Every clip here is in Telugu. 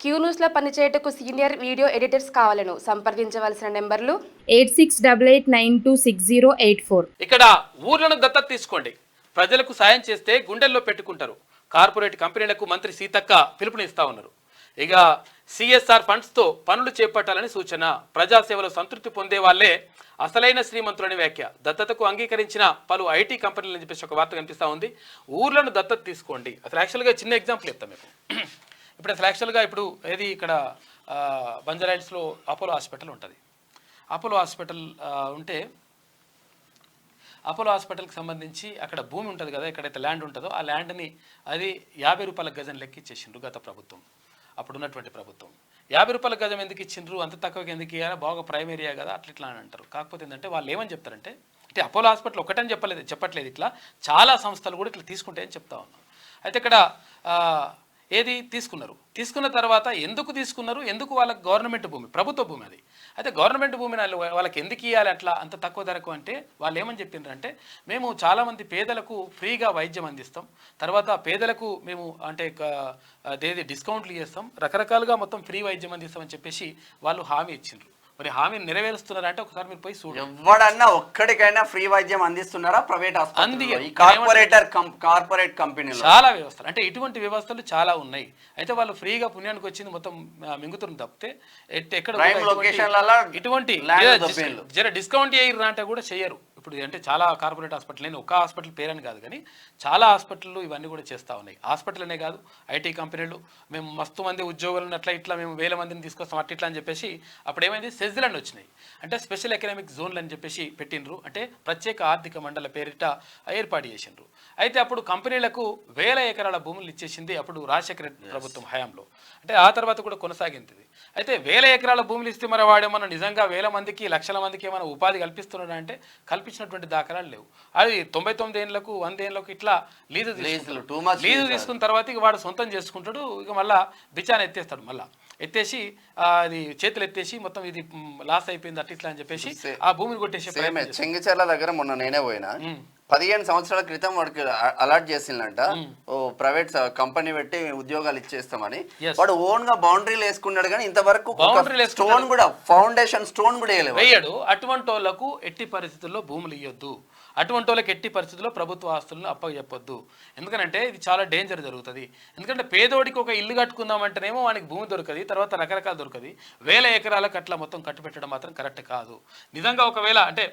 క్యూ న్యూస్లో పనిచేయటకు సీనియర్ వీడియో ఎడిటర్స్ కావాలను సంప్రదించవలసిన నెంబర్లు 8688926084. ఇక్కడ ఊర్లను దత్తత తీసుకోండి, ప్రజలకు సాయం చేస్తే గుండెల్లో పెట్టుకుంటారు. కార్పొరేట్ కంపెనీలకు మంత్రి సీతక్క పిలుపునిస్తా ఉన్నారు. ఇక సిఎస్ఆర్ ఫండ్స్తో పనులు చేపట్టాలని సూచన. ప్రజాసేవలో సంతృప్తి పొందే వాళ్ళే అసలైన శ్రీమంతులని వ్యాఖ్య. దత్తతకు అంగీకరించిన పలు ఐటీ కంపెనీలు అని చెప్పేసి ఒక వార్త కనిపిస్తూ ఉంది. ఊర్లను దత్తత తీసుకోండి. అసలు యాక్చువల్గా చిన్న ఎగ్జాంపుల్ చెప్తాం మీకు. ఇప్పుడు అసలు యాక్చువల్గా ఇప్పుడు ఏది ఇక్కడ బంజారాహిల్స్లో అపోలో హాస్పిటల్ ఉంటుంది. అపోలో హాస్పిటల్ ఉంటే అపోలో హాస్పిటల్కి సంబంధించి అక్కడ భూమి ఉంటుంది కదా, ఎక్కడైతే ల్యాండ్ ఉంటుందో ఆ ల్యాండ్ని అది 50 రూపాయల గజం లెక్కిచ్చేసిండ్రు గత ప్రభుత్వం, అప్పుడున్నటువంటి ప్రభుత్వం. 50 రూపాయల గజం ఎందుకు ఇచ్చిండ్రు, అంత తక్కువకి ఎందుకు ఇవ్వాలా, బాగా ప్రైమ్ ఏరియా కదా అట్లా ఇట్లా అని అంటారు. కాకపోతే ఏంటంటే వాళ్ళు ఏమని చెప్తారంటే, అంటే అపోలో హాస్పిటల్ ఒకటని చెప్పట్లేదు, ఇట్లా చాలా సంస్థలు కూడా ఇట్లా తీసుకుంటాయని చెప్తా ఉన్నాం. అయితే ఇక్కడ ఏది తీసుకున్న తర్వాత ఎందుకు తీసుకున్నారు, ఎందుకు వాళ్ళకి గవర్నమెంట్ భూమి, ప్రభుత్వ భూమి అది. అయితే గవర్నమెంట్ భూమిని వాళ్ళకి ఎందుకు ఇవ్వాలి అట్లా అంత తక్కువ ధరకు అంటే వాళ్ళు ఏమని చెప్పిండ్రంటే, మేము చాలామంది పేదలకు ఫ్రీగా వైద్యం అందిస్తాం, తర్వాత పేదలకు మేము అంటే అదేది డిస్కౌంట్లు చేస్తాం, రకరకాలుగా మొత్తం ఫ్రీ వైద్యం అందిస్తామని చెప్పేసి వాళ్ళు హామీ ఇచ్చిండ్రు. మరి హామీని నెరవేరుస్తున్నారంటే ఒకసారి మీరు పోయి చూడండి. ఎవడన్నా ఒక్కడికైనా ఫ్రీ వైద్యం అందిస్తున్నారా ప్రైవేట్ కార్పొరేట్ కంపెనీలు? చాలా వ్యవస్థలు అంటే ఇటువంటి వ్యవస్థలు చాలా ఉన్నాయి. అయితే వాళ్ళు ఫ్రీగా పుణ్యానికి వచ్చింది మొత్తం మింగుతున్న తప్పితే ఎక్కడ ఇటువంటి జర డిస్కౌంట్ చేయరు అంటే కూడా చేయరు. ఇప్పుడు అంటే చాలా కార్పొరేట్ హాస్పిటల్ నేను ఒక హాస్పిటల్ పేరని కాదు కానీ చాలా హాస్పిటళ్ళు ఇవన్నీ కూడా చేస్తూ ఉన్నాయి. హాస్పిటల్ అనే కాదు, ఐటీ కంపెనీలు మేము మస్తు మంది ఉద్యోగులను అట్లా ఇట్లా మేము 1000 మందిని తీసుకొస్తాం అట్లా ఇట్లా అని చెప్పేసి అప్పుడు ఏమైంది, సెజ్లు అని వచ్చినాయి. అంటే స్పెషల్ ఎకనామిక్ జోన్లు అని చెప్పేసి పెట్టినరు, అంటే ప్రత్యేక ఆర్థిక మండల పేరిట ఏర్పాటు చేసిండ్రు. అయితే అప్పుడు కంపెనీలకు 1000 ఎకరాల భూములు ఇచ్చేసింది అప్పుడు రాజశేఖర ప్రభుత్వం హయాంలో. అంటే ఆ తర్వాత కూడా కొనసాగింది. అయితే 1000 ఎకరాల భూములు ఇస్తే మరి వాడేమన్నా నిజంగా 1000 మందికి లక్షల మందికి ఏమైనా ఉపాధి కల్పిస్తున్నాడు అంటే కల్పించినటువంటి దాఖలాలు లేవు. అది 99 ఏళ్ళకు 100 ఏళ్ళకు ఇట్లా లీజు తీసుకున్న తర్వాత ఇక వాడు సొంతం చేసుకుంటాడు. ఇక మళ్ళీ బిచాన ఎత్తేస్తాడు, మళ్ళీ ఎత్తేసి అది చేతులు ఎత్తేసి మొత్తం ఇది లాస్ అయిపోయింది అట్లా ఇట్లా అని చెప్పేసి ఆ భూమిని కొట్టేసి. చెంగిచెర్ల దగ్గర మొన్న నేనే పోయినా, 15 సంవత్సరాల క్రితం వాడికి అలాట్ చేసిందంట ఓ ప్రైవేట్ కంపెనీ పెట్టి ఉద్యోగాలు ఇచ్చేస్తామని. వాడు ఓన్ గా బౌండరీలు వేసుకున్నాడు కానీ ఇంతవరకు స్టోన్ కూడా ఫౌండేషన్ స్టోన్ కూడా వేయడు. అటువంటి వాళ్ళకు ఎట్టి పరిస్థితుల్లో భూములు ఇవ్వద్దు, అటువంటి వాళ్ళకి ఎట్టి పరిస్థితుల్లో ప్రభుత్వ ఆస్తులను అప్పచెప్పొద్దు. ఎందుకంటే ఇది చాలా డేంజర్ జరుగుతుంది. ఎందుకంటే పేదోడికి ఒక ఇల్లు కట్టుకుందామంటేనేమో వానికి భూమి దొరకది, తర్వాత రకరకాలు దొరకది. 1000 ఎకరాలకు అట్లా మొత్తం కట్టు పెట్టడం మాత్రం కరెక్ట్ కాదు. నిజంగా ఒకవేళ అంటే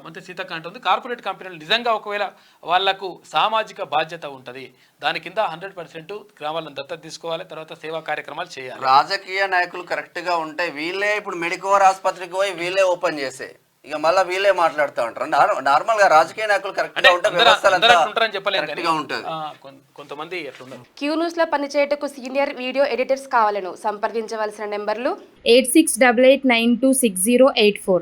మంత్రి సీతక్క అంటుంది కార్పొరేట్ కంపెనీలు నిజంగా ఒకవేళ వాళ్లకు సామాజిక బాధ్యత ఉంటుంది, దాని కింద 100% గ్రామాలను దత్తత తీసుకోవాలి, తర్వాత సేవా కార్యక్రమాలు చేయాలి. రాజకీయ నాయకులు కరెక్ట్ గా ఉంటే వీళ్ళే ఇప్పుడు మెడికోవర్ ఆసుపత్రికి పోయి వీళ్ళే ఓపెన్ చేసే ఇక మళ్ళీ వీళ్ళే మాట్లాడుతూ ఉంటారు. నార్మల్ గా రాజకీయ నాయకులు కరెక్ట్ గా ఉంటారని చెప్పలేదు, కొంతమంది ఎట్లున్నారు. క్యూ న్యూస్ లో పనిచేయటకు సీనియర్ వీడియో ఎడిటర్స్ కావాలను సంప్రదించవలసిన నెంబర్లు 8688926084.